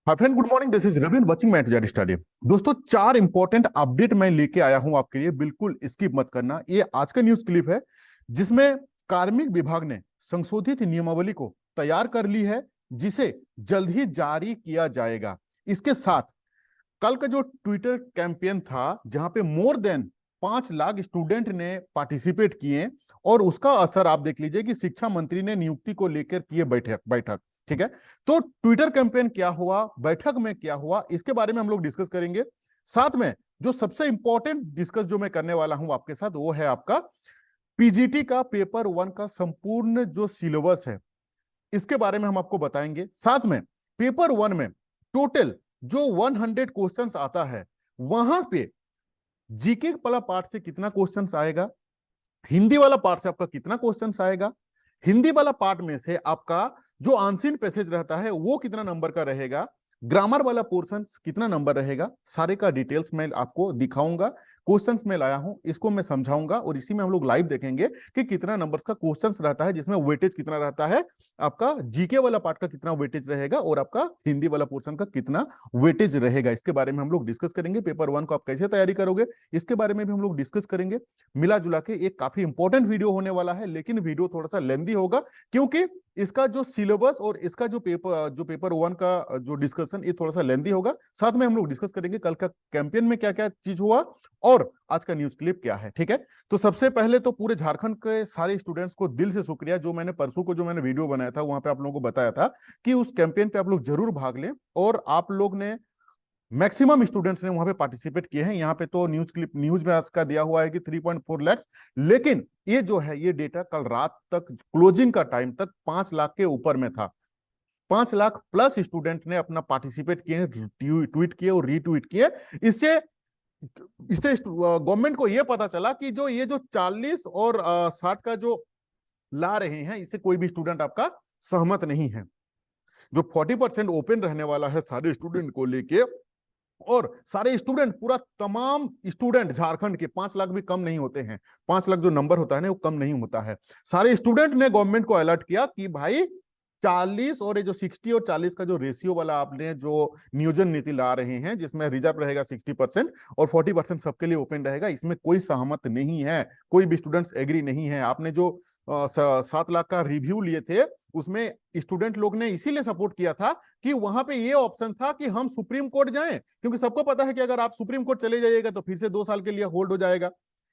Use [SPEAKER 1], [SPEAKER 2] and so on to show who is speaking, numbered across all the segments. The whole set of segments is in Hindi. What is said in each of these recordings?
[SPEAKER 1] Hi friend, good morning. This is Ravi watching my today study. दोस्तों, चार इंपॉर्टेंट अपडेट मैं लेके आया हूं आपके लिए, बिल्कुल स्किप मत करना। ये आज का न्यूज क्लिप है जिसमें कार्मिक विभाग ने संशोधित नियमावली को तैयार कर ली है, जिसे जल्द ही जारी किया जाएगा। इसके साथ कल का जो ट्विटर कैंपेन था जहां पे मोर देन 5 लाख स्टूडेंट ने पार्टिसिपेट किए, और उसका असर आप देख लीजिए कि शिक्षा मंत्री ने नियुक्ति को लेकर किए बैठक बैठक ठीक है। तो ट्विटर कैंपेन क्या हुआ, बैठक में क्या हुआ, इसके बारे में हम लोग डिस्कस करेंगे। साथ में जो सबसे इंपॉर्टेंट डिस्कस जो मैं करने वाला हूं आपके साथ, वो है आपका पीजीटी का पेपर 1 का संपूर्ण जो सिलेबस है, इसके बारे में हम आपको बताएंगे। साथ में पेपर 1 में टोटल जो 100 क्वेश्चंस आता है, वहां पे जीके वाला पार्ट से कितना क्वेश्चंस आएगा, हिंदी वाला पार्ट से आपका कितना क्वेश्चंस आएगा, हिंदी वाला पार्ट में से आपका जो आंसर पैसेज रहता है वो कितना नंबर का रहेगा, ग्रामर वाला पोर्शन कितना नंबर रहेगा, सारे का डिटेल्स मैं आपको दिखाऊंगा। क्वेश्चंस में लाया हूं, इसको मैं समझाऊंगा, और इसी में हम लोग लाइव देखेंगे कि कितना नंबर्स का क्वेश्चंस रहता है, जिसमें वेटेज कितना रहता है, आपका जीके वाला पार्ट का कितना वेटेज रहेगा, और आपका हिंदी वाला पोर्शन का कितना वेटेज रहेगा। इसके बारे में हम लोग डिस्कस करेंगे। पेपर 1 को आप कैसे तैयारी करोगे, इसके बारे में भी हम लोग डिस्कस करेंगे। मिला जुला के एक काफी इंपॉर्टेंट वीडियो होने वाला है, लेकिन वीडियो थोड़ा सा लेंदी होगा, क्योंकि इसका जो सिलेबस और इसका जो पेपर 1 का जो डिस्कशन, ये थोड़ा सा लेंदी होगा। साथ में हम लोग डिस्कस करेंगे कल का कैंपेन में क्या क्या चीज हुआ और आज का न्यूज क्लिप क्या है। ठीक है, तो सबसे पहले तो पूरे झारखंड के सारे स्टूडेंट्स को दिल से शुक्रिया। जो मैंने परसों को जो मैंने वीडियो बनाया था, वहां पे आप लोगों को बताया था कि उस कैंपेन पे आप लोग जरूर भाग लें, और आप लोग ने मैक्सिमम स्टूडेंट्स ने वहां पे पार्टिसिपेट किए हैं। यहाँ पे तो न्यूज में आज का दिया हुआ है कि 3.4 लाख, लेकिन ये जो है ये डेटा कल रात तक क्लोजिंग का टाइम तक 5 लाख के ऊपर में था। 5 लाख प्लस स्टूडेंट ने अपना पार्टिसिपेट किए, ट्वीट किए और रीट्वीट किए। इससे इससे गवर्नमेंट को यह पता चला कि जो ये जो 40 और 60 का जो ला रहे हैं, इससे कोई भी स्टूडेंट आपका सहमत नहीं है। जो 40% ओपन रहने वाला है सारे स्टूडेंट को लेके, और सारे स्टूडेंट, पूरा तमाम स्टूडेंट झारखंड के, 5 लाख भी कम नहीं होते हैं, 5 लाख जो नंबर होता है ना वो कम नहीं होता है। सारे स्टूडेंट ने गवर्नमेंट को अलर्ट किया कि भाई 40 और ये जो 60 और 40 का जो रेशियो वाला आपने जो नियोजन नीति ला रहे हैं, जिसमें रिजर्व रहेगा 60% और 40% सबके लिए ओपन रहेगा, इसमें कोई सहमत नहीं है, कोई भी स्टूडेंट्स एग्री नहीं है। आपने जो 7 लाख का रिव्यू लिए थे, उसमें स्टूडेंट लोग ने इसीलिए सपोर्ट किया था कि वहां पे ये ऑप्शन था कि हम सुप्रीम कोर्ट जाएं, क्योंकि सबको पता है कि अगर आप सुप्रीम कोर्ट चले जाइएगा तो फिर से 2 साल के लिए होल्ड हो जाएगा,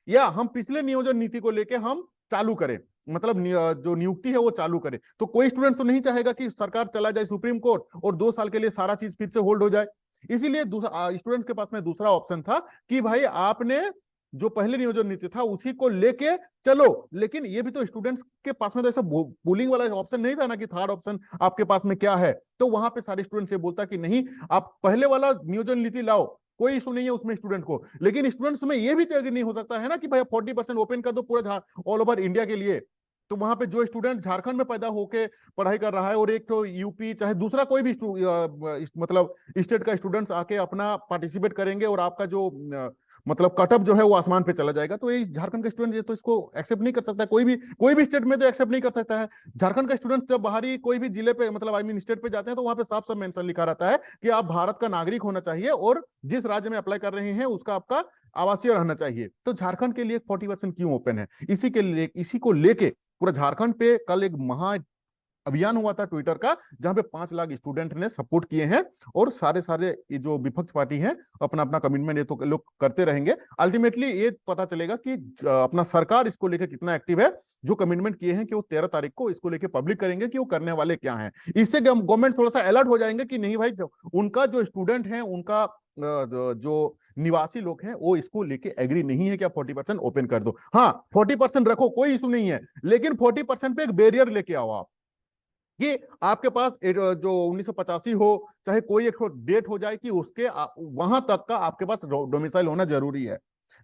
[SPEAKER 1] या हम पिछले नियोजन नीति को लेके हम चालू करें, मतलब जो नियुक्ति है वो चालू करें। तो कोई स्टूडेंट तो नहीं चाहेगा कि सरकार चला जाए सुप्रीम कोर्ट और 2 साल के लिए सारा चीज फिर से होल्ड हो जाए। इसीलिए स्टूडेंट के पास में दूसरा ऑप्शन था कि भाई आपने जो पहले नियोजन नीति था उसी को लेके चलो। लेकिन ये भी तो स्टूडेंट्स के पास में तो ऐसा पोलिंग वाला ऑप्शन नहीं था ना कि थर्ड ऑप्शन आपके पास में क्या है। तो वहां पे सारे स्टूडेंट से बोलता कि नहीं, आप पहले वाला नियोजन नीति लाओ, कोई इशू नहीं है उसमें स्टूडेंट को। लेकिन स्टूडेंट्स में ये भी तो नहीं हो सकता है ना कि भाई 40% ओपन कर दो पूरा ऑल ओवर इंडिया के लिए। तो वहां पे जो स्टूडेंट झारखंड में पैदा होके पढ़ाई कर रहा है और एक तो यूपी चाहे दूसरा कोई भी मतलब स्टेट का स्टूडेंट्स आके अपना पार्टिसिपेट करेंगे, और आपका जो मतलब कटअप जो है वो आसमान पे चला जाएगा। तो ये झारखंड का स्टूडेंट ये तो इसको एक्सेप्ट नहीं कर सकता, कोई भी स्टेट में तो एक्सेप्ट नहीं कर सकता है। झारखंड का स्टूडेंट जब बाहरी कोई भी जिले पे, मतलब आई मीन स्टेट पे जाते हैं, तो वहां पे साफ साफ मेंशन लिखा रहता है कि आप भारत का नागरिक होना चाहिए और जिस राज्य में अप्लाई कर रहे हैं उसका आपका आवासीय रहना चाहिए। तो झारखंड के लिए 40% क्यों ओपन है, इसी को लेके पूरा झारखंड पे कल एक महा अभियान हुआ था ट्विटर का, जहां पे 5 लाख स्टूडेंट ने सपोर्ट किए हैं, और सारे सारे ये जो विपक्ष पार्टी है अपना अपना कमिटमेंट ये तो लोग करते रहेंगे। अल्टीमेटली ये पता चलेगा कि अपना सरकार इसको लेकर कितना एक्टिव है। जो कमिटमेंट किए हैं कि वो 13 तारीख को इसको लेकर पब्लिक करेंगे कि वो करने वाले क्या है। इससे गवर्नमेंट थोड़ा सा अलर्ट हो जाएंगे कि नहीं भाई, उनका जो स्टूडेंट है, उनका जो निवासी लोग हैं, वो इसको लेके एग्री नहीं है कि आप 40% ओपन कर दो। हाँ, 40% रखो, कोई इशू नहीं है, लेकिन 40% पे एक बैरियर लेके आओ आप। कि आपके पास जो 1985 हो, चाहे कोई एक डेट हो जाए कि उसके वहां तक का आपके पास डोमिसाइल होना जरूरी है।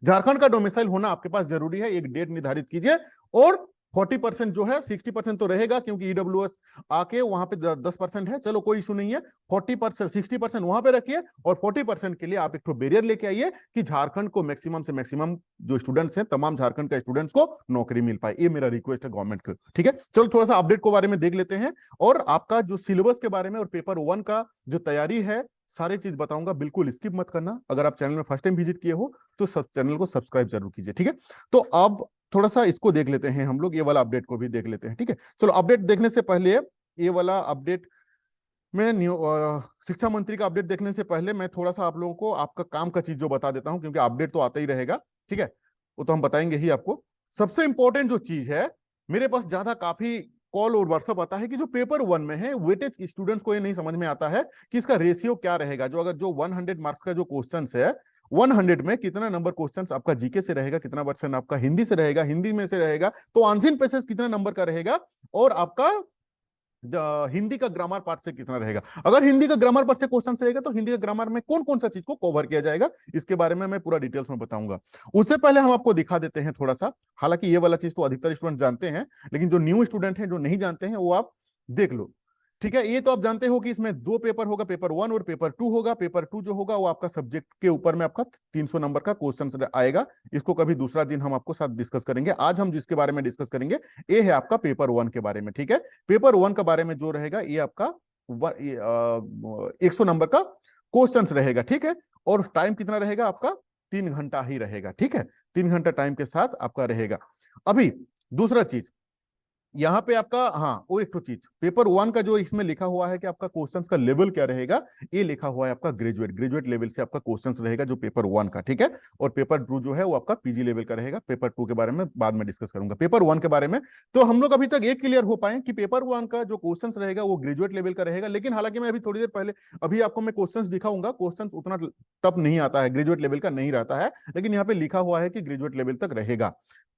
[SPEAKER 1] झारखंड का डोमिसाइल होना आपके पास जरूरी है, एक डेट निर्धारित कीजिए और 40% जो है, 60% तो रहेगा क्योंकि ईडब्ल्यूएस आके वहां पे 10% है, चलो कोई इशू नहीं है। 40%, 60% वहां पे रखिए और 40% के लिए आप एक तो बैरियर लेके आइए कि झारखंड को मैक्सिमम से मैक्सिमम जो स्टूडेंट्स हैं, तमाम झारखंड के स्टूडेंट्स को नौकरी मिल पाए। ये मेरा रिक्वेस्ट है गवर्नमेंट को, ठीक है। चलो थोड़ा सा अपडेट के बारे में देख लेते हैं और आपका जो सिलेबस के बारे में और पेपर 1 का जो तैयारी है, सारी चीज बताऊंगा, बिल्कुल स्किप मत करना। अगर आप चैनल में फर्स्ट टाइम विजिट किए हो तो सब चैनल को सब्सक्राइब जरूर कीजिए, ठीक है। तो अब थोड़ा सा इसको देख लेते हैं हम लोग, ये वाला अपडेट को भी देख लेते हैं, ठीक है। चलो अपडेट देखने से पहले, ये वाला अपडेट मैं शिक्षा मंत्री का अपडेट देखने से पहले मैं थोड़ा सा आप लोगों को आपका काम का चीज जो बता देता हूं, क्योंकि अपडेट तो आता ही रहेगा, ठीक है, वो तो हम बताएंगे ही आपको। सबसे इंपॉर्टेंट जो चीज है, मेरे पास ज्यादा काफी कॉल और व्हाट्सअप आता है कि जो पेपर 1 में है वेटेज, स्टूडेंट्स को ये नहीं समझ में आता है कि इसका रेशियो क्या रहेगा। जो अगर जो 100 मार्क्स का जो क्वेश्चन है, 100 में कितना नंबर क्वेश्चन आपका जीके से रहेगा, कितना परसेंट आपका हिंदी से रहेगा, हिंदी में से रहेगा तो आंसर पैसेज कितना नंबर का रहेगा, और आपका हिंदी का ग्रामर पार्ट से कितना रहेगा। अगर हिंदी का ग्रामर पार्ट से क्वेश्चन रहेगा तो हिंदी का ग्रामर में कौन कौन सा चीज को कवर किया जाएगा, इसके बारे में मैं पूरा डिटेल्स में बताऊंगा। उससे पहले हम आपको दिखा देते हैं थोड़ा सा, हालांकि ये वाला चीज तो अधिकतर स्टूडेंट जानते हैं, लेकिन जो न्यू स्टूडेंट हैं, जो नहीं जानते हैं, वो आप देख लो, ठीक है। ये तो आप जानते हो कि इसमें 2 पेपर होगा, पेपर 1 और पेपर 2 होगा। पेपर 2 जो होगा वो आपका सब्जेक्ट के ऊपर में आपका 300 नंबर का क्वेश्चन आएगा। इसको कभी दूसरा दिन हम आपको साथ डिस्कस करेंगे। आज हम जिसके बारे में डिस्कस करेंगे ये है आपका पेपर 1 के बारे में, ठीक है। पेपर 1 के बारे में जो रहेगा ये आपका 100 नंबर का क्वेश्चन रहेगा, ठीक है। और टाइम कितना रहेगा आपका, 3 घंटा ही रहेगा, ठीक है। 3 घंटा टाइम के साथ आपका रहेगा। अभी दूसरा चीज यहाँ पे आपका, हाँ, और एक तो चीज, पेपर 1 का जो इसमें लिखा हुआ है कि आपका क्वेश्चंस का लेवल क्या रहेगा, ये लिखा हुआ है आपका ग्रेजुएट लेवल से आपका क्वेश्चंस रहेगा जो पेपर 1 का, ठीक है। और पेपर 2 जो है वो आपका पीजी लेवल का रहेगा। पेपर 2 के बारे में बाद में डिस्कस करूंगा। पेपर 1 के बारे में तो हम लोग अभी तक ये क्लियर हो पाए कि पेपर 1 का जो क्वेश्चंस रहेगा वो ग्रेजुएट लेवल का रहेगा। लेकिन हालांकि मैं अभी थोड़ी देर पहले, अभी आपको मैं क्वेश्चंस दिखाऊंगा, क्वेश्चंस उतना टफ नहीं आता है, ग्रेजुएट लेवल का नहीं रहता है, लेकिन यहाँ पे लिखा हुआ है कि ग्रेजुएट लेवल तक रहेगा।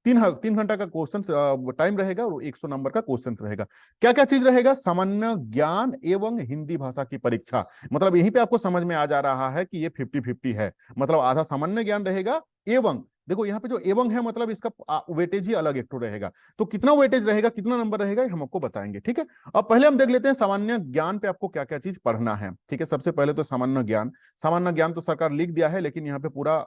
[SPEAKER 1] 3 घंटा का क्वेश्चन टाइम रहेगा और 100 नंबर का क्वेश्चन रहेगा। क्या क्या चीज रहेगा, सामान्य ज्ञान एवं हिंदी भाषा की परीक्षा। मतलब यहीं पे आपको समझ में आ जा रहा है कि ये 50-50 है, मतलब आधा सामान्य ज्ञान रहेगा एवं, देखो यहाँ पे जो एवं है मतलब इसका वेटेज ही अलग एक तो रहेगा। तो कितना वेटेज रहेगा, कितना नंबर रहेगा, हम आपको बताएंगे, ठीक है। अब पहले हम देख लेते हैं सामान्य ज्ञान पे आपको क्या क्या चीज पढ़ना है, ठीक है। सबसे पहले तो सामान्य ज्ञान, सामान्य ज्ञान तो सरकार लिख दिया है, लेकिन यहाँ पे पूरा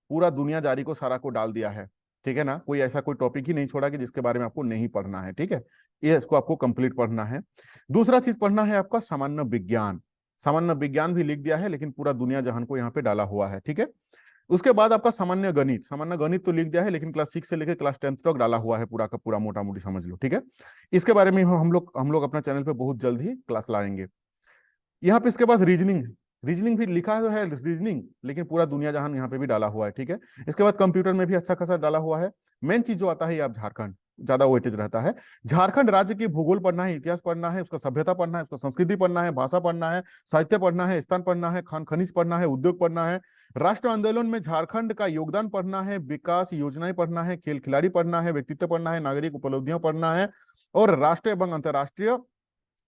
[SPEAKER 1] पूरा दुनियादारी को सारा को डाल दिया है, ठीक है ना। कोई ऐसा कोई टॉपिक ही नहीं छोड़ा कि जिसके बारे में आपको नहीं पढ़ना है, ठीक है। ये इसको आपको कंप्लीट पढ़ना है। दूसरा चीज पढ़ना है आपका सामान्य विज्ञान। सामान्य विज्ञान भी लिख दिया है, लेकिन पूरा दुनिया जहान को यहाँ पे डाला हुआ है, ठीक है। उसके बाद आपका सामान्य गणित, सामान्य गणित तो लिख दिया है, लेकिन क्लास 6 से लेकर क्लास 10 तक डाला हुआ है, पूरा का पूरा मोटा मोटी समझ लो, ठीक है। इसके बारे में हम लोग अपना चैनल पे बहुत जल्द ही क्लास लाएंगे। यहाँ पे इसके बाद रीजनिंग, रीजनिंग भी लिखा है रीजनिंग, लेकिन पूरा दुनिया जहान यहाँ पे भी डाला हुआ है, ठीक है। इसके बाद कंप्यूटर में भी अच्छा खासा डाला हुआ है। मेन चीज जो आता है, आप झारखंड ज्यादा वेटेज रहता है। झारखंड राज्य की भूगोल पढ़ना है, इतिहास पढ़ना है, उसका सभ्यता पढ़ना है, उसका संस्कृति पढ़ना है, भाषा पढ़ना है, साहित्य पढ़ना है, स्थान पढ़ना है, खान खनिज पढ़ना है, उद्योग पढ़ना है, राष्ट्र आंदोलन में झारखंड का योगदान पढ़ना है, विकास योजनाएं पढ़ना है, खेल खिलाड़ी पढ़ना है, व्यक्तित्व पढ़ना है, नागरिक उपलब्धियां पढ़ना है, और राष्ट्रीय एवं अंतर्राष्ट्रीय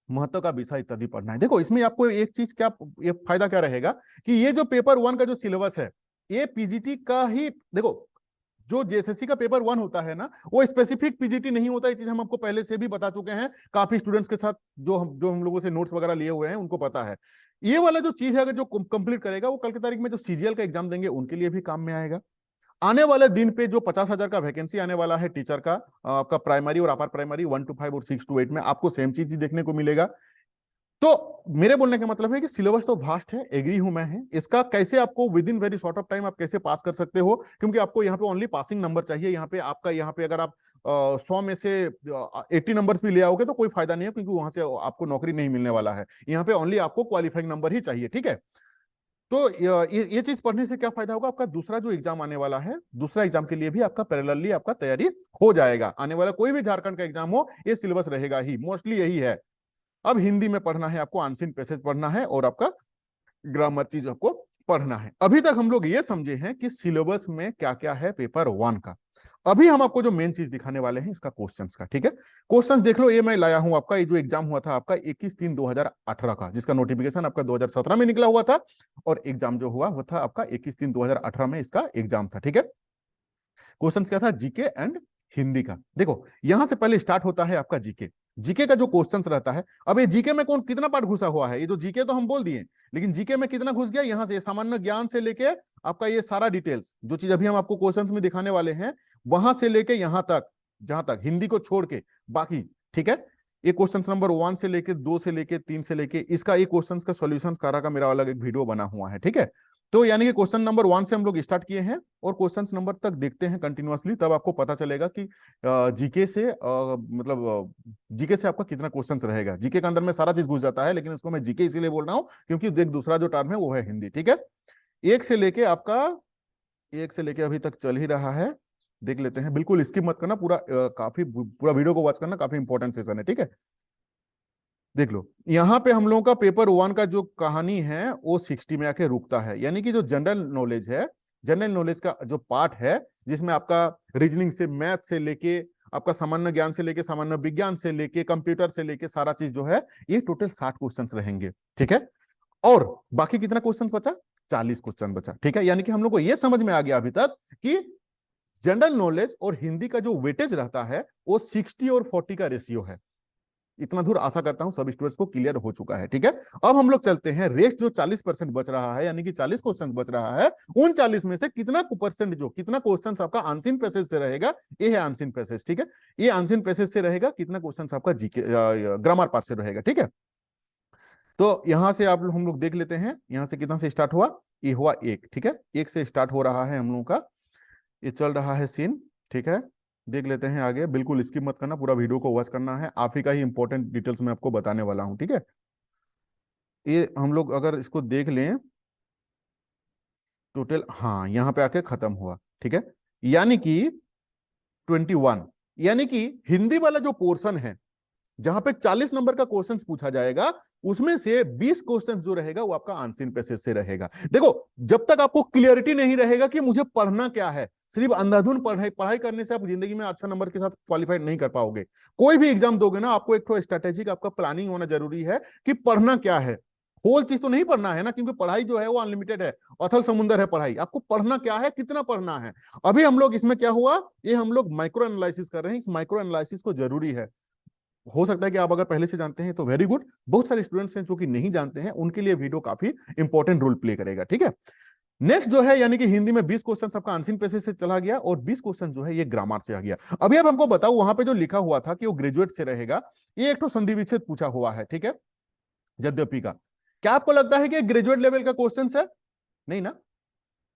[SPEAKER 1] महत्व का विषय इत्यादि पढ़ना है। देखो इसमें आपको एक चीज क्या, ये फायदा क्या रहेगा कि ये जो पेपर 1 का जो सिलेबस है, ये पीजीटी का ही, देखो जो जेएसएससी का पेपर 1 होता है ना, वो स्पेसिफिक पीजीटी नहीं होता। ये चीज हम आपको पहले से भी बता चुके हैं, काफी स्टूडेंट्स के साथ जो हम लोगों से नोट्स वगैरह लिए हुए हैं उनको पता है। ये वाला जो चीज है, अगर जो कंप्लीट करेगा वो कल की तारीख में जो सीजीएल का एग्जाम देंगे उनके लिए भी काम में आएगा। आने वाले दिन पे जो 50,000 का वैकेंसी आने वाला है टीचर का, आपका प्राइमरी और अपर प्राइमरी 1 to 5 और 6 to 8 में आपको सेम चीज ही देखने को मिलेगा। तो मेरे बोलने का मतलब है कि सिलेबस तो भास्ट है, एग्री हूं मैं है। इसका कैसे आपको with in very short of time आप कैसे पास कर सकते हो, क्योंकि आपको यहाँ पे ओनली पासिंग नंबर चाहिए। यहाँ पे आपका, यहाँ पे अगर आप 100 में से 80 नंबर्स भी ले आओगे तो कोई फायदा नहीं है, क्योंकि वहां से आपको नौकरी नहीं मिलने वाला है। यहाँ पे ओनली आपको क्वालिफाइंग नंबर ही चाहिए, ठीक है। तो ये चीज पढ़ने से क्या फायदा होगा, आपका दूसरा जो एग्जाम आने वाला है, दूसरा एग्जाम के लिए भी आपका पैरेलली आपका तैयारी हो जाएगा। आने वाला कोई भी झारखंड का एग्जाम हो, ये सिलेबस रहेगा ही, मोस्टली यही है। अब हिंदी में पढ़ना है आपको, आंसर पैसेज पढ़ना है, और आपका ग्रामर चीज आपको पढ़ना है। अभी तक हम लोग ये समझे हैं कि सिलेबस में क्या क्या है पेपर 1 का। अभी हम आपको जो मेन चीज दिखाने वाले हैं इसका क्वेश्चंस का, ठीक है। क्वेश्चंस देख लो, ये मैं लाया हूं आपका, ये जो एग्जाम हुआ था आपका 21/3/2018 का, जिसका नोटिफिकेशन आपका 2017 में निकला हुआ था, और एग्जाम जो हुआ वो था आपका 21/3/2018 में इसका एग्जाम था, ठीक है। क्वेश्चंस क्या था, जीके एंड हिंदी का। देखो यहां से पहले स्टार्ट होता है आपका जीके। जीके का जो क्वेश्चंस रहता है, अब ये जीके में कौन कितना पार्ट घुसा हुआ है, ये जो जीके तो हम बोल दिए, लेकिन जीके में कितना घुस गया, यहां से सामान्य ज्ञान से लेके आपका ये सारा डिटेल्स जो चीज अभी हम आपको क्वेश्चंस में दिखाने वाले हैं, वहां से लेके यहां तक, जहां तक हिंदी को छोड़ के बाकी, ठीक है। ये क्वेश्चन नंबर 1 से लेके 2 से लेके 3 से लेके इसका एक क्वेश्चन का सॉल्यूशन करा का मेरा अलग एक वीडियो बना हुआ है, ठीक है। तो यानी कि क्वेश्चन नंबर 1 से हम लोग स्टार्ट किए हैं और क्वेश्चन नंबर तक देखते हैं कंटिन्यूअसली, तब आपको पता चलेगा कि जीके से मतलब जीके से आपका कितना क्वेश्चंस रहेगा। जीके के अंदर में सारा चीज घुस जाता है, लेकिन इसको मैं जीके इसीलिए बोल रहा हूँ क्योंकि देख दूसरा जो टर्म है वो है हिंदी, ठीक है। एक से लेके आपका, एक से लेके अभी तक चल ही रहा है, देख लेते हैं, बिल्कुल स्किप मत करना, पूरा काफी पूरा वीडियो को वॉच करना, काफी इंपॉर्टेंट सेशन है, ठीक है। देख लो यहां पे हम लोगों का पेपर 1 का जो कहानी है वो 60 में आके रुकता है, यानी कि जो जनरल नॉलेज है, जनरल नॉलेज का जो पार्ट है जिसमें आपका रीजनिंग से, मैथ से लेके आपका सामान्य ज्ञान से लेके सामान्य विज्ञान से लेके कंप्यूटर से लेके सारा चीज जो है, ये टोटल 60 क्वेश्चन रहेंगे, ठीक है। और बाकी कितना क्वेश्चन बचा, 40 क्वेश्चन बचा, ठीक है। यानी कि हम लोग को यह समझ में आ गया अभी तक कि जनरल नॉलेज और हिंदी का जो वेटेज रहता है वो 60 और 40 का रेशियो है। इतना दूर आशा करता हूं सब स्टूडेंट्स को क्लियर हो चुका है, ठीक है। अब हम लोग चलते हैं रेस्ट जो 40% बच रहा है, यानी कि 40 क्वेश्चन बच रहा है, उन 40 में से कितना परसेंट, जो कितना क्वेश्चन आपका अनसीन पैसेज से रहेगा, ये है अनसीन पैसेज, ठीक है। ये अनसीन पैसेज से रहेगा, कितना क्वेश्चन आपका जीके ग्रामर पार्ट से रहेगा, ठीक है। तो यहां से आप हम लोग देख लेते हैं, यहां से कितना से स्टार्ट हुआ, ये हुआ 1, ठीक है। 1 से स्टार्ट हो रहा है हम लोगों का, ये चल रहा है सीन, ठीक है। देख लेते हैं आगे, बिल्कुल स्किप मत करना, पूरा वीडियो को वॉच करना है, आप ही का ही इंपॉर्टेंट डिटेल्स मैं आपको बताने वाला हूं, ठीक है। ये हम लोग अगर इसको देख लें टोटल, हाँ यहां पे आके खत्म हुआ, ठीक है। यानी कि 21, यानी कि हिंदी वाला जो पोर्शन है जहां पे 40 नंबर का क्वेश्चन पूछा जाएगा, उसमें से 20 क्वेश्चन जो रहेगा वो आपका आंसर पैसेज से रहेगा। देखो जब तक आपको क्लियरिटी नहीं रहेगा कि मुझे पढ़ना क्या है, सिर्फ अंधाधुन पढ़ाई पढ़ाई करने से आप जिंदगी में अच्छा नंबर के साथ क्वालिफाइड नहीं कर पाओगे। कोई भी एग्जाम दोगे ना, आपको एक तो स्ट्रेटेजिक आपका प्लानिंग होना जरूरी है कि पढ़ना क्या है। होल चीज तो नहीं पढ़ना है ना, क्योंकि पढ़ाई जो है वो अनलिमिटेड है, अथल समुंदर है पढ़ाई। आपको पढ़ना क्या है, कितना पढ़ना है। अभी हम लोग इसमें क्या हुआ, ये हम लोग माइक्रो एनालिसिस कर रहे हैं, इस माइक्रो एनालिसिस को जरूरी है। हो सकता है कि आप अगर पहले से जानते हैं तो वेरी गुड, बहुत सारे स्टूडेंट्स हैं जो कि नहीं जानते हैं, उनके लिए वीडियो काफी इंपॉर्टेंट रोल प्ले करेगा, ठीक है। नेक्स्ट जो है, यानी कि हिंदी में 20 क्वेश्चन आपका अनसीन पैसेज से चला गया और 20 क्वेश्चन जो है ये ग्रामर से आ गया। अभी अब हमको बताओ, वहां पे जो लिखा हुआ था कि वो ग्रेजुएट से रहेगा, ये एक तो संधि विच्छेद पूछा हुआ है, ठीक है, यद्यपि का। क्या आपको लगता है कि ग्रेजुएट लेवल का क्वेश्चन है? नहीं ना,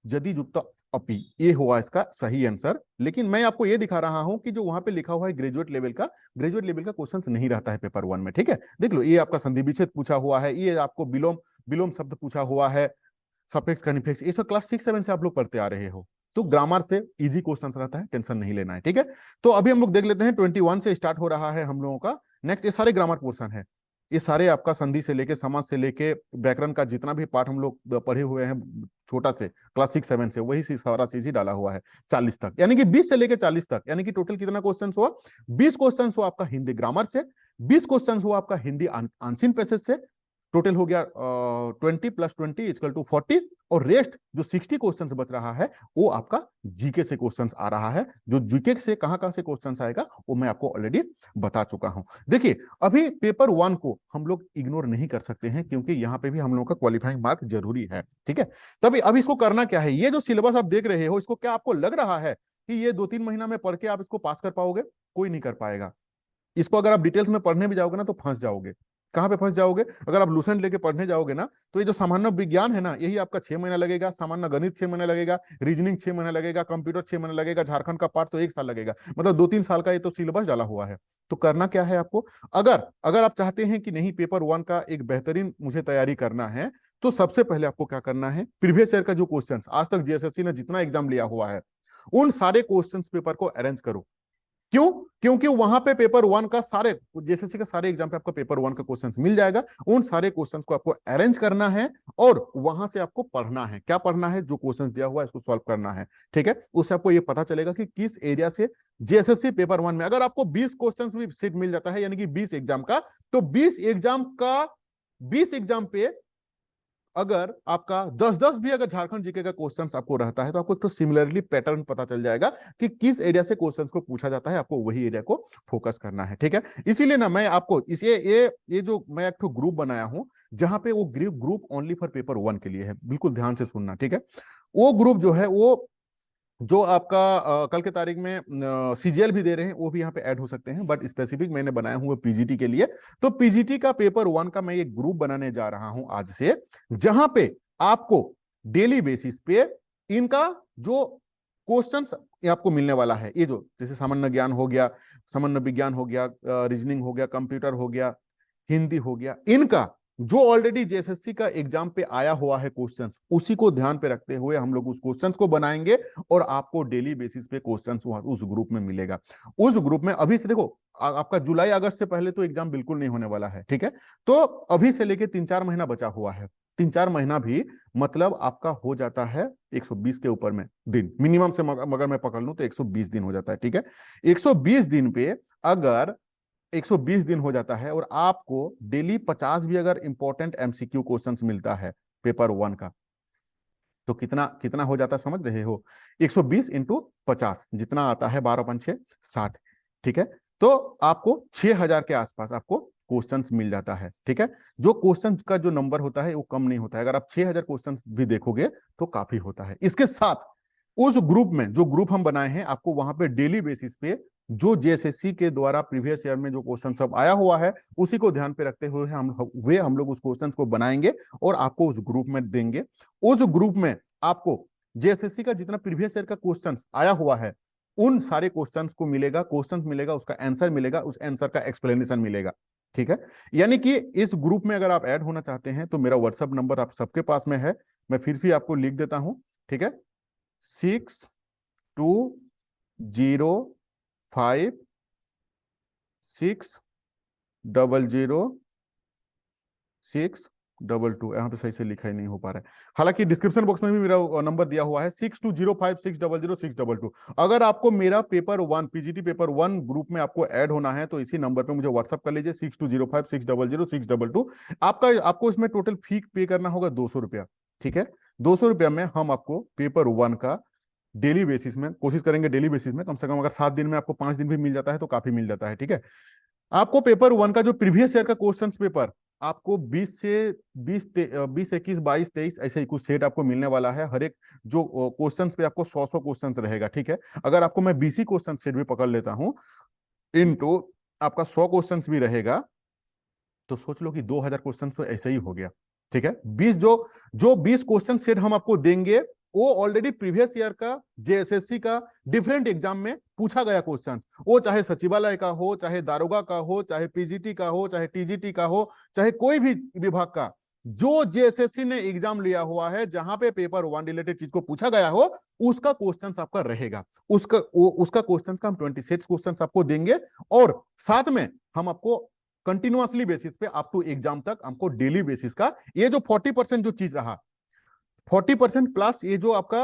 [SPEAKER 1] यदि युक्त अपी, ये हुआ इसका सही आंसर। लेकिन मैं आपको ये दिखा रहा हूं कि जो वहां पे लिखा हुआ है ग्रेजुएट लेवल का, ग्रेजुएट लेवल का क्वेश्चन नहीं रहता है पेपर 1 में, ठीक है। देख लो, ये आपका संधि विच्छेद पूछा हुआ है, ये आपको विलोम विलोम शब्द पूछा हुआ है, सफिक्स कनिफिक्स, ये सब क्लास 6-7 से आप लोग पढ़ते आ रहे हो। तो ग्रामर से इजी क्वेश्चन रहता है, टेंशन नहीं लेना है, ठीक है। तो अभी हम लोग देख लेते हैं 21 से स्टार्ट हो रहा है हम लोगों का नेक्स्ट। ये सारे ग्रामर पोर्शन है, ये सारे आपका संधि से लेके समाज से लेके व्याकरण का जितना भी पार्ट हम लोग पढ़े हुए हैं छोटा से क्लास 6-7 से, वही सारा चीज ही डाला हुआ है 40 तक, यानी कि 20 से लेके 40 तक, यानी कि टोटल कितना क्वेश्चन हुआ, 20 क्वेश्चन हुआ आपका हिंदी ग्रामर से, 20 क्वेश्चन हुआ आपका हिंदी आंशिक पैसेज से। टोटल हो गया 20 + 20 = 40, और रेस्ट जो 60 क्वेश्चन बच रहा है वो आपका जीके से क्वेश्चन आ रहा है। जो जीके से कहां से क्वेश्चन आएगा वो मैं आपको ऑलरेडी बता चुका हूं। देखिए अभी पेपर 1 को हम लोग इग्नोर नहीं कर सकते हैं, क्योंकि यहां पे भी हम लोगों का क्वालिफाइंग मार्क जरूरी है, ठीक है। तभी अब इसको करना क्या है, ये जो सिलेबस आप देख रहे हो, इसको क्या आपको लग रहा है कि ये 2-3 महीना में पढ़ के आप इसको पास कर पाओगे? कोई नहीं कर पाएगा। इसको अगर आप डिटेल्स में पढ़ने भी जाओगे ना तो फंस जाओगे। कहां पे फंस जाओगे, अगर आप लूसेंट लेके पढ़ने जाओगे ना, तो ये जो सामान्य विज्ञान है ना, यही आपका 6 महीना लगेगा, सामान्य गणित 6 महीना लगेगा, रीजनिंग 6 महीना लगेगा, कंप्यूटर 6 महीना लगेगा, झारखंड का पार्ट तो 1 साल लगेगा। मतलब 2-3 साल का ये तो सिलेबस डाला हुआ है। तो करना क्या है आपको, अगर अगर आप चाहते हैं कि नहीं पेपर 1 का एक बेहतरीन मुझे तैयारी करना है, तो सबसे पहले आपको क्या करना है, प्रीवियस ईयर का जो क्वेश्चन आज तक जीएसएससी ने जितना एग्जाम लिया हुआ है, उन सारे क्वेश्चन पेपर को अरेंज करो। क्यों? क्योंकि वहां पे पेपर 1 का सारे जेएसएससी का सारे एग्जाम पे आपका पेपर 1 का क्वेश्चंस मिल जाएगा। उन सारे क्वेश्चंस को आपको अरेंज करना है और वहां से आपको पढ़ना है। क्या पढ़ना है? जो क्वेश्चंस दिया हुआ है इसको सॉल्व करना है, ठीक है। उससे आपको ये पता चलेगा कि किस एरिया से जेएसएससी पेपर 1 में अगर आपको 20 क्वेश्चंस भी सीट मिल जाता है, यानी कि 20 एग्जाम का, तो 20 एग्जाम पे अगर आपका 10-10 भी अगर झारखंड जीके का क्वेश्चंस आपको रहता है तो आपको एक तो सिमिलरली पैटर्न पता चल जाएगा कि किस एरिया से क्वेश्चंस को पूछा जाता है, आपको वही एरिया को फोकस करना है। ठीक है, इसीलिए ना मैं आपको इस ये जो मैं एक ग्रुप बनाया हूं जहां पे वो ग्रुप ओनली फॉर पेपर 1 के लिए है, बिल्कुल ध्यान से सुनना। ठीक है, वो ग्रुप जो है वो जो आपका कल के तारीख में सीजीएल भी दे रहे हैं वो भी यहाँ पे ऐड हो सकते हैं, बट स्पेसिफिक मैंने बनाया हुआ पीजीटी के लिए। तो पीजीटी का पेपर 1 का मैं एक ग्रुप बनाने जा रहा हूं आज से, जहां पे आपको डेली बेसिस पे इनका जो क्वेश्चंस आपको मिलने वाला है, ये जो जैसे सामान्य ज्ञान हो गया, सामान्य विज्ञान हो गया, रीजनिंग हो गया, कंप्यूटर हो गया, हिंदी हो गया, इनका जो ऑलरेडी जेएसएससी का एग्जाम पे आया हुआ है क्वेश्चंस, उसी को ध्यान पे रखते हुए हम लोग उस क्वेश्चंस को बनाएंगे और आपको डेली बेसिस पे क्वेश्चंस उस ग्रुप में मिलेगा। उस ग्रुप में अभी से देखो आपका जुलाई अगस्त से पहले तो एग्जाम बिल्कुल नहीं होने वाला है। ठीक है, तो अभी से लेके 3-4 महीना बचा हुआ है। 3-4 महीना भी मतलब आपका हो जाता है 120 के ऊपर में दिन मिनिमम से, मगर मैं पकड़ लूं तो 120 दिन हो जाता है। ठीक है, 120 दिन पे अगर 120 दिन हो जाता है और आपको डेली 50 भी अगर इंपॉर्टेंट एमसीक्यू क्वेश्चंस मिलता है पेपर 1 का, तो कितना कितना हो जाता है समझ रहे हो? 120 इंटू 50 जितना आता है 12×5 = 60। ठीक है, तो आपको 6000 के आसपास आपको क्वेश्चंस मिल जाता है। ठीक है, जो क्वेश्चंस का जो नंबर होता है वो कम नहीं होता है, अगर आप 6000 क्वेश्चंस भी देखोगे तो काफी होता है। इसके साथ उस ग्रुप में जो ग्रुप हम बनाए हैं, आपको वहां पे डेली बेसिस पे जो जेएसएससी के द्वारा प्रीवियस ईयर में जो क्वेश्चन सब आया हुआ है उसी को ध्यान पे रखते हुए हम लोग उस क्वेश्चन को बनाएंगे और आपको उस ग्रुप में देंगे। उस ग्रुप में आपको जेएसएससी का जितना प्रीवियस ईयर का क्वेश्चंस आया हुआ है उन सारे क्वेश्चंस को मिलेगा, क्वेश्चंस मिलेगा, उसका आंसर मिलेगा, उस आंसर का एक्सप्लेनेशन मिलेगा। ठीक है, यानी कि इस ग्रुप में अगर आप ऐड होना चाहते हैं तो मेरा व्हाट्सएप नंबर आप सबके पास में है, मैं फिर भी आपको लिख देता हूं। ठीक है, 6205600622। यहाँ पे सही से लिखा ही नहीं हो पा रहा है, हालांकि डिस्क्रिप्शन बॉक्स में भी मेरा नंबर दिया हुआ है 6205600622। अगर आपको मेरा पेपर 1 पीजीटी पेपर 1 ग्रुप में आपको ऐड होना है तो इसी नंबर पे मुझे व्हाट्सअप कर लीजिए 6205600622। आपको इसमें टोटल फी पे करना होगा 200 रुपया। ठीक है, 200 रुपया में हम आपको पेपर 1 का डेली बेसिस में कोशिश करेंगे, डेली बेसिस में कम से कम अगर 7 दिन में आपको 5 दिन भी मिल जाता है तो काफी मिल जाता है। ठीक है, आपको पेपर 1 का जो प्रीवियस ईयर का क्वेश्चन पेपर आपको 20 से 20 21 22 23 ऐसे ही कुछ सेट आपको मिलने वाला है। हर एक जो क्वेश्चंस पे आपको 100 क्वेश्चंस रहेगा। ठीक है, अगर आपको मैं 20 क्वेश्चन सेट भी पकड़ लेता हूं इनटू आपका 100 क्वेश्चंस भी रहेगा तो सोच लो कि 2000 क्वेश्चन तो ऐसे ही हो गया। ठीक है, 20 जो 20 क्वेश्चन सेट हम आपको देंगे वो ऑलरेडी प्रीवियस ईयर का जेएसएससी का डिफरेंट एग्जाम में पूछा गया क्वेश्चन, वो चाहे सचिवालय का हो, चाहे दारोगा का हो, चाहे पीजीटी का हो, चाहे टीजीटी का हो, चाहे कोई भी विभाग का, जो जेएसएससी ने एग्जाम लिया हुआ है जहां पे पेपर 1 रिलेटेड चीज को पूछा गया हो उसका क्वेश्चन आपका रहेगा। उसका क्वेश्चन का हम 26 क्वेश्चन आपको देंगे और साथ में हम आपको कंटिन्यूअसली बेसिस पे अप टू एग्जाम तक हमको डेली बेसिस का ये जो 40% जो चीज रहा, 40% प्लस ये जो आपका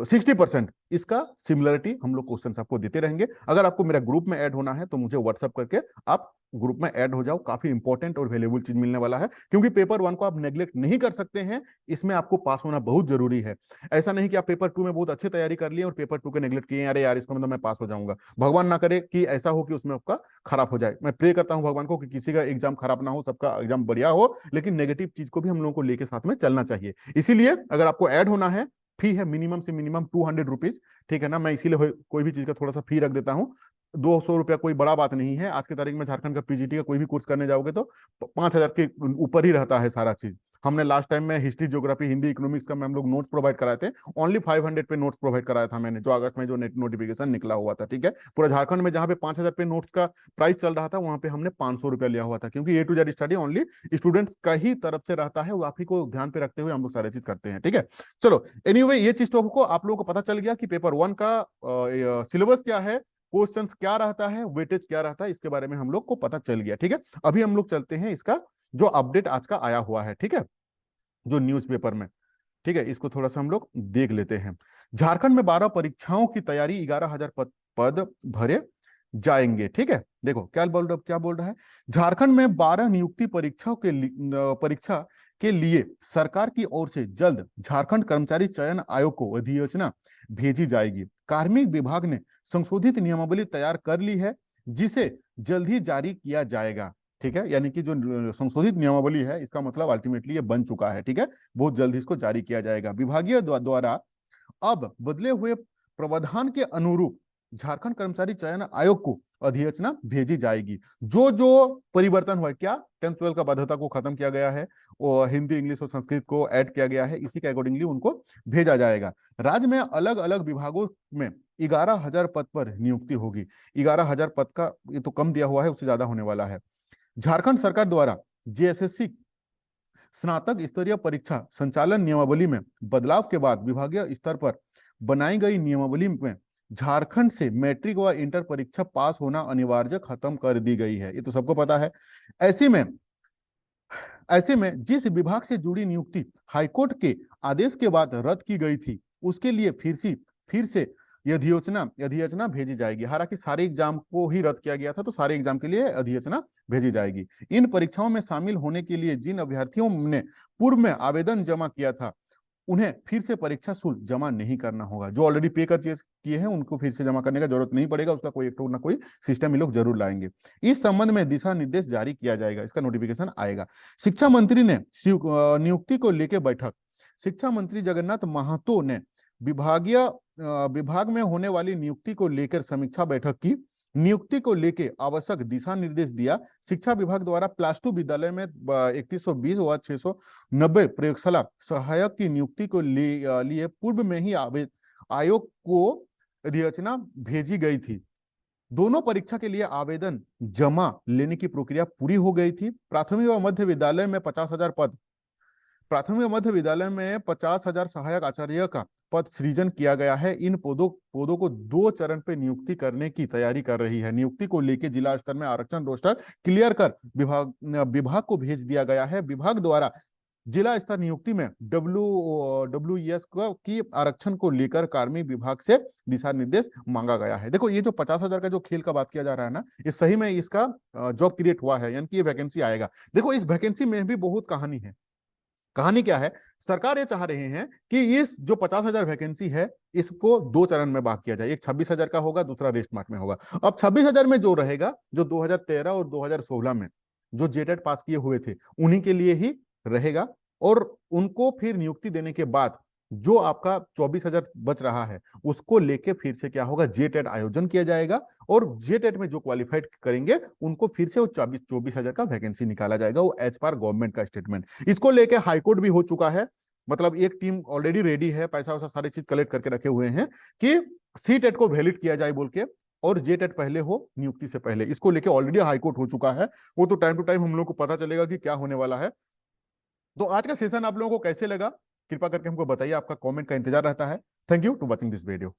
[SPEAKER 1] 60%, इसका सिमिलरिटी हम लोग क्वेश्चन आपको देते रहेंगे। अगर आपको मेरा ग्रुप में ऐड होना है तो मुझे व्हाट्सअप करके आप ग्रुप में ऐड हो जाओ, काफी इंपॉर्टेंट और वैल्यूएबल चीज मिलने वाला है, क्योंकि पेपर 1 को आप नेग्लेक्ट नहीं कर सकते हैं, इसमें आपको पास होना बहुत जरूरी है। ऐसा नहीं कि आप पेपर 2 में बहुत अच्छी तैयारी कर लिए और पेपर 2 के नेग्लेक्ट किए, अरे यार इसको मतलब मैं पास हो जाऊंगा। भगवान ना करे कि ऐसा हो कि उसमें आपका खराब हो जाए। मैं प्रे करता हूं भगवान को कि किसी का एग्जाम खराब ना हो, सबका एग्जाम बढ़िया हो, लेकिन नेगेटिव चीज को भी हम लोगों को लेके साथ में चलना चाहिए। इसीलिए अगर आपको ऐड होना है, फी है मिनिमम से मिनिमम 200 रुपीज। ठीक है ना, मैं इसीलिए कोई भी चीज का थोड़ा सा फी रख देता हूँ। 200 रुपया कोई बड़ा बात नहीं है। आज की तारीख में झारखंड का पीजीटी का कोई भी कोर्स करने जाओगे तो 5000 के ऊपर ही रहता है सारा चीज। हमने लास्ट टाइम में हिस्ट्री, ज्योग्राफी, हिंदी, इकोनॉमिक्स का हम लोग नोट्स प्रोवाइड कराए थे, ओनली 500 पे नोट्स प्रोवाइड कराया था मैंने, जो अगस्त में जो नेट नोटिफिकेशन निकला हुआ था। ठीक है, पूरा झारखंड में जहां पे 5000 पे नोट्स का प्राइस चल रहा था वहां पे हमने 500 रुपया लिया हुआ था, क्योंकि A to Z study only students का ही तरफ से रहता है, वो आप ही को ध्यान पे रखते हुए हम लोग सारे चीज करते हैं। ठीक है, चलो एनीवे ये चीज तो आपको आप लोगों को पता चल गया कि पेपर 1 का सिलेबस क्या है, क्वेश्चंस क्या रहता है, वेटेज क्या रहता है, इसके बारे में हम लोग को पता चल गया। ठीक है, अभी हम लोग चलते हैं इसका जो अपडेट आज का आया हुआ है, ठीक है, जो न्यूज़पेपर में। ठीक है, इसको थोड़ा सा हम लोग देख लेते हैं। झारखंड में 12 परीक्षाओं की तैयारी, 11,000 पद भरे, जाएंगे। ठीक है, देखो क्या बोल रहा है। झारखंड में 12 नियुक्ति परीक्षा के लिए सरकार की ओर से जल्द झारखंड कर्मचारी चयन आयोग को अधिसूचना भेजी जाएगी। कार्मिक विभाग ने संशोधित नियमावली तैयार कर ली है, जिसे जल्द ही जारी किया जाएगा। ठीक है, यानी कि जो संशोधित नियमावली है, इसका मतलब अल्टीमेटली ये बन चुका है। ठीक है, बहुत जल्द इसको जारी किया जाएगा। विभागीय द्वारा अब बदले हुए प्रावधान के अनुरूप झारखंड कर्मचारी चयन आयोग को अधिसूचना भेजी जाएगी। जो जो परिवर्तन हुआ, क्या 10th 12th का बाध्यता को खत्म किया गया है, और हिंदी, इंग्लिश और संस्कृत को ऐड किया गया है, इसी के अकॉर्डिंगली उनको भेजा जाएगा। राज्य में अलग अलग विभागों में 11,000 पद पर नियुक्ति होगी। 11,000 पद का ये तो कम दिया हुआ है, उससे ज्यादा होने वाला है। झारखंड सरकार द्वारा जेएसएससी स्नातक स्तरीय परीक्षा संचालन नियमावली में बदलाव के बाद विभागीय स्तर पर बनाई गई नियमावली में झारखंड से मैट्रिक व इंटर परीक्षा पास होना अनिवार्य खत्म कर दी गई है। ये तो सबको पता है। ऐसे में जिस विभाग से जुड़ी नियुक्ति हाईकोर्ट के आदेश के बाद रद्द की गई थी, उसके लिए फिर से अधिसूचना भेजी जाएगी। हालांकि सारे एग्जाम को ही रद्द किया गया था, तो सारे एग्जाम के लिए अधिसूचना भेजी जाएगी। इन परीक्षाओं में शामिल होने के लिए जिन अभ्यर्थियों ने पूर्व में आवेदन जमा किया था, उन्हें फिर से परीक्षा शुल्क जमा नहीं करना होगा। जो ऑलरेडी पे कर किए हैं, उनको फिर से जमा करने का जरूरत नहीं पड़ेगा। उसका कोई ना कोई सिस्टम ये लोग जरूर लाएंगे। इस संबंध में दिशा निर्देश जारी किया जाएगा, इसका नोटिफिकेशन आएगा। शिक्षा मंत्री ने नियुक्ति को लेकर बैठक। शिक्षा मंत्री जगन्नाथ महतो ने विभाग में होने वाली नियुक्ति को लेकर समीक्षा बैठक की। नियुक्ति को लेकर आवश्यक दिशा निर्देश दिया। शिक्षा विभाग द्वारा +2 विद्यालय में 3120 व 690 प्रयोगशाला सहायक की नियुक्ति को लिए पूर्व में ही आयोग को अधिसूचना भेजी गई थी। दोनों परीक्षा के लिए आवेदन जमा लेने की प्रक्रिया पूरी हो गई थी। प्राथमिक व मध्य विद्यालय में 50,000 पद, प्राथमिक मध्य विद्यालय में 50,000 सहायक आचार्य का पद सृजन किया गया है। इन पदों को 2 चरण पे नियुक्ति करने की तैयारी कर रही है। नियुक्ति को लेकर जिला स्तर में आरक्षण रोस्टर क्लियर कर विभाग को भेज दिया गया है। विभाग द्वारा जिला स्तर नियुक्ति में WES की आरक्षण को लेकर कार्मिक विभाग से दिशा निर्देश मांगा गया है। देखो, ये जो 50,000 का जो खेल का बात किया जा रहा है ना, ये सही में इसका जॉब क्रिएट हुआ है, यानी कि ये वैकेंसी आएगा। देखो, इस वैकेंसी में भी बहुत कहानी है। कहानी क्या है? सरकार ये चाह रहे हैं कि इस जो 50,000 वैकेंसी है, इसको 2 चरण में भाग किया जाए। एक 26,000 का होगा, दूसरा रेस्ट मार्ट में होगा। अब 26,000 में जो रहेगा, जो 2013 और 2016 में जो जेटेट पास किए हुए थे, उन्हीं के लिए ही रहेगा। और उनको फिर नियुक्ति देने के बाद जो आपका 24,000 बच रहा है, उसको लेके फिर से क्या होगा, जेटेट आयोजन किया जाएगा। और जेटेट में जो क्वालिफाइड करेंगे, उनको फिर से वो 24,000 का वैकेंसी निकाला जाएगा, वो एज पर गवर्नमेंट का स्टेटमेंट। इसको लेके हाईकोर्ट भी हो चुका है। मतलब एक टीम ऑलरेडी रेडी है, पैसा वैसा सारी चीज कलेक्ट करके रखे हुए हैं कि सीटेट को वैलिड किया जाए बोल के, और जेटेट पहले हो नियुक्ति से पहले। इसको लेके ऑलरेडी हाईकोर्ट हो चुका है। वो तो टाइम टू टाइम हम लोग को पता चलेगा कि क्या होने वाला है। तो आज का सेशन आप लोगों को कैसे लगा, कृपया करके हमको बताइए। आपका कमेंट का इंतजार रहता है। Thank you to watching this video.